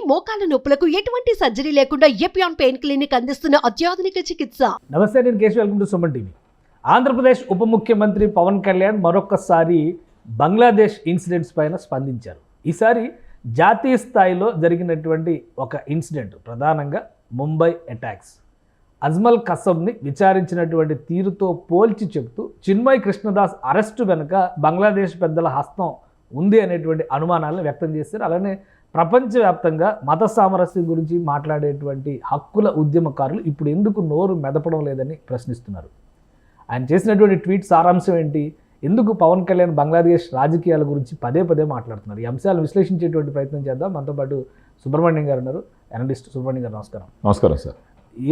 మోకాల నొప్పులకు ఎటువంటి సర్జరీ లేకుండా ఎపియాన్ పెయిన్ క్లినిక్ అందిస్తున్న అత్యాధునిక చికిత్స. నమస్తే, నేను Keshav. Welcome to Suman TV. Andhra Pradesh ఉప ముఖ్యమంత్రి పవన్ కళ్యాణ్ మరొకసారి బంగ్లాదేశ్ ఇన్సిడెంట్స్ పైన స్పందించారు. ఈసారి జాతీయ స్థాయిలో జరిగినటువంటి ఒక ఇన్సిడెంట్, ప్రధానంగా ముంబై అటాక్స్, అజ్మల్ కసబ్ని విచారించినటువంటి తీరుతో పోల్చి చెప్తూ చిన్మయ్ కృష్ణదాస్ అరెస్టు వెనుక బంగ్లాదేశ్ పెద్దల హస్తం ఉంది అనేటువంటి అనుమానాలను వ్యక్తం చేశారు. అలానే ప్రపంచవ్యాప్తంగా మత సామరస్యం గురించి మాట్లాడేటువంటి హక్కుల ఉద్యమకారులు ఇప్పుడు ఎందుకు నోరు మెదపడం లేదని ప్రశ్నిస్తున్నారు. ఆయన చేసినటువంటి ట్వీట్ సారాంశం ఏంటి, ఎందుకు పవన్ కళ్యాణ్ బంగ్లాదేశ్ రాజకీయాల గురించి పదే పదే మాట్లాడుతున్నారు, ఈ అంశాలు విశ్లేషించేటువంటి ప్రయత్నం చేద్దాం. మనతో పాటు సుబ్రహ్మణ్యం గారు ఉన్నారు, అనలిస్ట్. సుబ్రహ్మణ్యం గారు నమస్కారం. నమస్కారం సార్.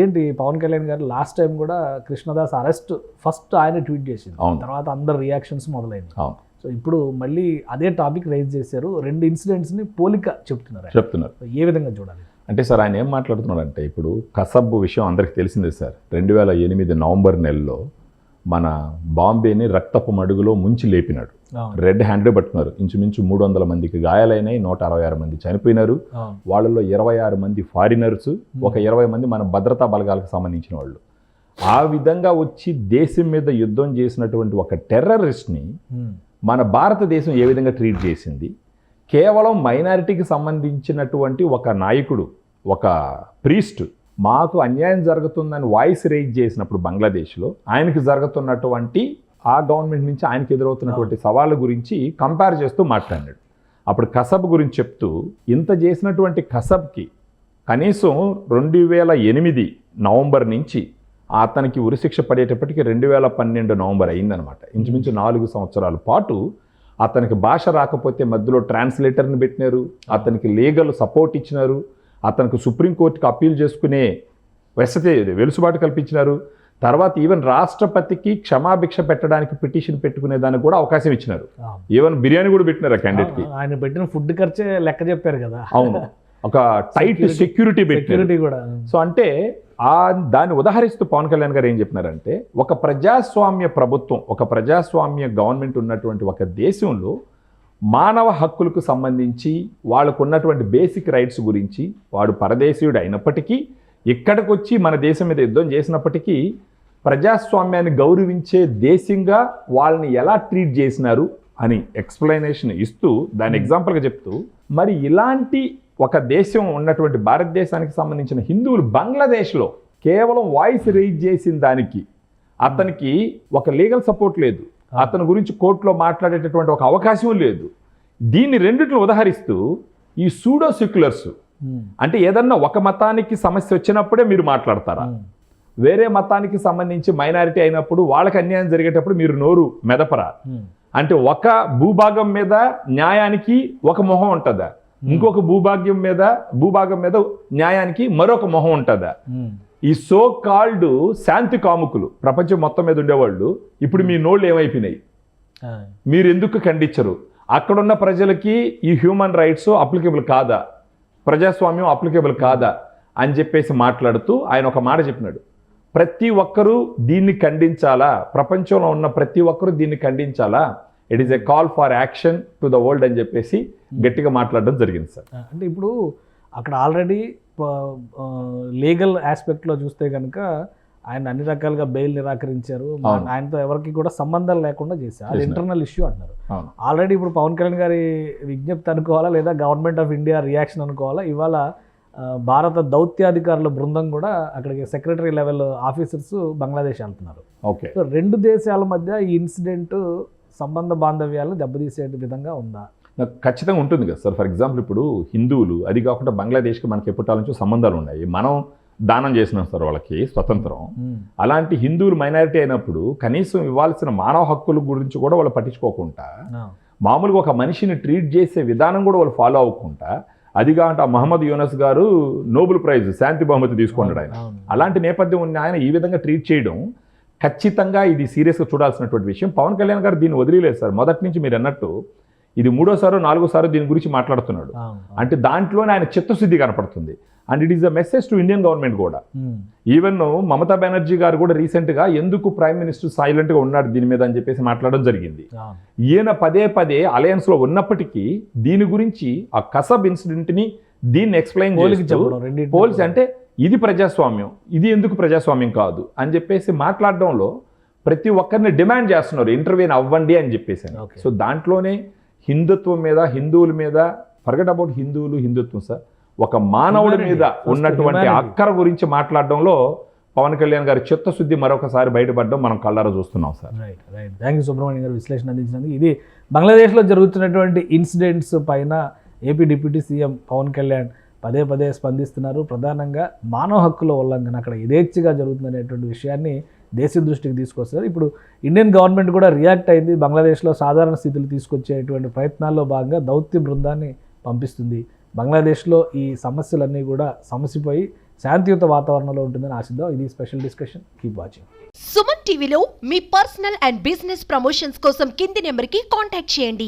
ఏంటి, పవన్ కళ్యాణ్ గారు లాస్ట్ టైం కూడా కృష్ణదాస్ అరెస్ట్ ఫస్ట్ ఆయన ట్వీట్ చేసింది, తర్వాత అందరు రియాక్షన్స్ మొదలైంది. సో ఇప్పుడు మళ్ళీ అదే టాపిక్ రైజ్ చేశారు. రెండు ఇన్సిడెంట్స్ని పోలిక చెప్తున్నారు. ఏ విధంగా చూడాలి అంటే సార్, ఆయన ఏం మాట్లాడుతున్నాడు అంటే, ఇప్పుడు కసబ్ విషయం అందరికీ తెలిసిందే సార్. 2008 నవంబర్ నెలలో మన బాంబేని రక్తపు మడుగులో ముంచి లేపినాడు. రెడ్ హ్యాండ్ పట్టుకున్నారు. ఇంచుమించు 300 మందికి గాయాలైనాయి, 166 మంది చనిపోయినారు. వాళ్ళలో 26 మంది ఫారినర్స్, ఒక 20 మంది మన భద్రతా బలగాలకు సంబంధించిన వాళ్ళు. ఆ విధంగా వచ్చి దేశం మీద యుద్ధం చేసినటువంటి ఒక టెర్రరిస్ట్ని మన భారతదేశం ఏ విధంగా ట్రీట్ చేసింది, కేవలం మైనారిటీకి సంబంధించినటువంటి ఒక నాయకుడు, ఒక ప్రీస్ట్ మాకు అన్యాయం జరుగుతుందని వాయిస్ రైజ్ చేసినప్పుడు బంగ్లాదేశ్లో, ఆయనకి జరుగుతున్నటువంటి ఆ గవర్నమెంట్ నుంచి ఆయనకి ఎదురవుతున్నటువంటి సవాళ్ళ గురించి కంపేర్ చేస్తూ మాట్లాడినాడు. అప్పుడు కసబ్ గురించి చెప్తూ, ఇంత చేసినటువంటి కసబ్కి కనీసం 2008 నవంబర్ నుంచి అతనికి ఉరిశిక్ష పడేటప్పటికి 2012 నవంబర్ అయిందనమాట. ఇంచుమించు 4 సంవత్సరాల పాటు అతనికి భాష రాకపోతే మధ్యలో ట్రాన్స్లేటర్ని పెట్టినారు, అతనికి లీగల్ సపోర్ట్ ఇచ్చినారు, అతనికి సుప్రీంకోర్టుకి అప్పీల్ చేసుకునే వెలుసుబాటు కల్పించినారు. తర్వాత ఈవెన్ రాష్ట్రపతికి క్షమాభిక్ష పెట్టడానికి పిటిషన్ పెట్టుకునే దానికి కూడా అవకాశం ఇచ్చినారు. ఈవెన్ బిర్యానీ కూడా పెట్టినారు ఆ క్యాండిడేట్కి. ఆయన పెట్టిన ఫుడ్ ఖర్చే లెక్క చెప్పారు కదా. అవును, ఒక టైట్ సెక్యూరిటీ కూడా. సో అంటే దాన్ని ఉదాహరిస్తూ పవన్ కళ్యాణ్ గారు ఏం చెప్పినారంటే, ఒక ప్రజాస్వామ్య ప్రభుత్వం, ఒక ప్రజాస్వామ్య గవర్నమెంట్ ఉన్నటువంటి ఒక దేశంలో మానవ హక్కులకు సంబంధించి వాళ్ళకు ఉన్నటువంటి బేసిక్ రైట్స్ గురించి, వాడు పరదేశీయుడు అయినప్పటికీ ఇక్కడికి వచ్చి మన దేశం మీద యుద్ధం చేసినప్పటికీ ప్రజాస్వామ్యాన్ని గౌరవించే దేశంగా వాళ్ళని ఎలా ట్రీట్ చేసినారు అని ఎక్స్ప్లెనేషన్ ఇస్తూ, దాని ఎగ్జాంపుల్గా చెప్తూ, మరి ఇలాంటి ఒక దేశం ఉన్నటువంటి భారతదేశానికి సంబంధించిన హిందువులు బంగ్లాదేశ్లో కేవలం వాయిస్ రైజ్ చేసిన దానికి అతనికి ఒక లీగల్ సపోర్ట్ లేదు, అతని గురించి కోర్టులో మాట్లాడేటటువంటి ఒక అవకాశం లేదు. దీన్ని రెండిట్లో ఉదాహరిస్తూ ఈ సూడో సెక్యులర్స్ అంటే, ఏదన్నా ఒక మతానికి సమస్య వచ్చినప్పుడే మీరు మాట్లాడతారా, వేరే మతానికి సంబంధించి మైనారిటీ అయినప్పుడు వాళ్ళకి అన్యాయం జరిగేటప్పుడు మీరు నోరు మెదపరా? అంటే ఒక భూభాగం మీద న్యాయానికి ఒక మొహం ఉంటుందా, ఇంకొక భూభాగం మీద న్యాయానికి మరొక మొహం ఉంటుందా? ఈ సో కాల్డ్ శాంతి కాముకులు ప్రపంచం మొత్తం మీద ఉండేవాళ్ళు ఇప్పుడు మీ నోళ్ళు ఏమైపోయినాయి, మీరు ఎందుకు ఖండించరు? అక్కడున్న ప్రజలకి ఈ హ్యూమన్ రైట్స్ అప్లికేబుల్ కాదా, ప్రజాస్వామ్యం అప్లికేబుల్ కాదా అని చెప్పేసి మాట్లాడుతూ ఆయన ఒక మాట చెప్పినాడు, ప్రతి ఒక్కరూ దీన్ని ఖండించాలా, ప్రపంచంలో ఉన్న ప్రతి ఒక్కరూ దీన్ని ఖండించాలా, it is a call for action to the world అని చెప్పేసి గట్టిగా మాట్లాడడం జరిగింది సార్. అంటే ఇప్పుడు అక్కడ ఆల్రెడీ లీగల్ ఆస్పెక్ట్లో చూస్తే కనుక ఆయన అన్ని రకాలుగా బెయిల్ నిరాకరించారు, ఆయనతో ఎవరికి కూడా సంబంధం లేకుండా చేశారు. అది ఇంటర్నల్ ఇష్యూ అంటున్నారు. ఆల్రెడీ ఇప్పుడు పవన్ కళ్యాణ్ గారి విజ్ఞప్తి అనుకోవాలా, లేదా గవర్నమెంట్ ఆఫ్ ఇండియా రియాక్షన్ అనుకోవాలా? ఇవాళ భారత దౌత్యాధికారుల బృందం కూడా అక్కడికి సెక్రటరీ లెవెల్ ఆఫీసర్స్ బంగ్లాదేశ్ వెళ్తున్నారు. ఓకే, సో రెండు దేశాల మధ్య ఈ ఇన్సిడెంట్ సంబంధ బాంధవ్యాలను దెబ్బతీసే విధంగా ఉందా? ఖచ్చితంగా ఉంటుంది కదా సార్. ఫర్ ఎగ్జాంపుల్, ఇప్పుడు హిందువులు, అది కాకుండా బంగ్లాదేశ్కి మనకి ఎప్పటి నుంచో సంబంధాలు ఉన్నాయి. మనం దానం చేసినాం సార్ వాళ్ళకి స్వతంత్రం. అలాంటి హిందువులు మైనారిటీ అయినప్పుడు కనీసం ఇవ్వాల్సిన మానవ హక్కుల గురించి కూడా వాళ్ళు పట్టించుకోకుండా, మామూలుగా ఒక మనిషిని ట్రీట్ చేసే విధానం కూడా వాళ్ళు ఫాలో అవ్వకుండా, అదిగా అంటే మహమ్మద్ యూనస్ గారు నోబెల్ ప్రైజ్ శాంతి బహుమతి తీసుకున్నాడు ఆయన. అలాంటి నేపథ్యం ఉన్న ఆయన ఈ విధంగా ట్రీట్ చేయడం ఖచ్చితంగా ఇది సీరియస్గా చూడాల్సినటువంటి విషయం. పవన్ కళ్యాణ్ గారు దీన్ని వదిలేదు సార్. మొదటి నుంచి మీరు అన్నట్టు ఇది 3వ 4వ దీని గురించి మాట్లాడుతున్నాడు. అంటే దాంట్లోనే ఆయన చిత్తశుద్ధి కనపడుతుంది. And it is a message to Indian government కూడా. ఈవెన్ మమతా బెనర్జీ గారు కూడా రీసెంట్గా ఎందుకు ప్రైమ్ మినిస్టర్ సైలెంట్గా ఉన్నాడు దీని మీద అని చెప్పేసి మాట్లాడడం జరిగింది. ఈయన పదే అలయన్స్లో ఉన్నప్పటికీ దీని గురించి ఆ కసబ్ ఇన్సిడెంట్ని దీన్ని ఎక్స్ప్లెయిన్ పోలికి చేస్తూ చెప్పడం, రెండింటిని పోల్స్ అంటే ఇది ప్రజాస్వామ్యం, ఇది ఎందుకు ప్రజాస్వామ్యం కాదు అని చెప్పేసి మాట్లాడడంలో ప్రతి ఒక్కరిని డిమాండ్ చేస్తున్నారు ఇంటర్వ్యూని అవ్వండి అని చెప్పేసి. Okay. సో దాంట్లోనే హిందుత్వం మీద, హిందువుల మీద, ఫర్గెట్ అబౌట్ హిందుత్వం సార్, ఒక మానవుడి మీద Humanity. ఉన్నటువంటి Humanity. అక్కర గురించి మాట్లాడడంలో పవన్ కళ్యాణ్ గారి చిత్తశుద్ధి మరొకసారి బయటపడడం మనం కళ్ళారా చూస్తున్నాం sir. Right. Thank you Subrahmanyam garu విశ్లేషణ అందించినందుకు. ఇది బంగ్లాదేశ్లో జరుగుతున్నటువంటి ఇన్సిడెంట్స్ పైన AP deputy CM Pawan Kalyan పదే పదే స్పందిస్తున్నారు. ప్రధానంగా మానవ హక్కుల ఉల్లంఘన అక్కడ యథేచ్ఛగా జరుగుతుందనేటువంటి విషయాన్ని దేశ దృష్టికి తీసుకొస్తారు. ఇప్పుడు ఇండియన్ గవర్నమెంట్ కూడా రియాక్ట్ అయింది. బంగ్లాదేశ్లో సాధారణ స్థితులు తీసుకొచ్చేటువంటి ప్రయత్నాల్లో భాగంగా దౌత్య బృందాన్ని పంపిస్తుంది. బంగ్లాదేశ్లో ఈ సమస్యలన్నీ కూడా సమసిపోయి శాంతియుత వాతావరణంలో ఉంటుందని ఆశిద్దాం. ఇది special discussion. Keep watching. Suman టీవీలో మీ పర్సనల్ అండ్ బిజినెస్ ప్రమోషన్స్ కోసం కింది నెంబర్కి కాంటాక్ట్ చేయండి.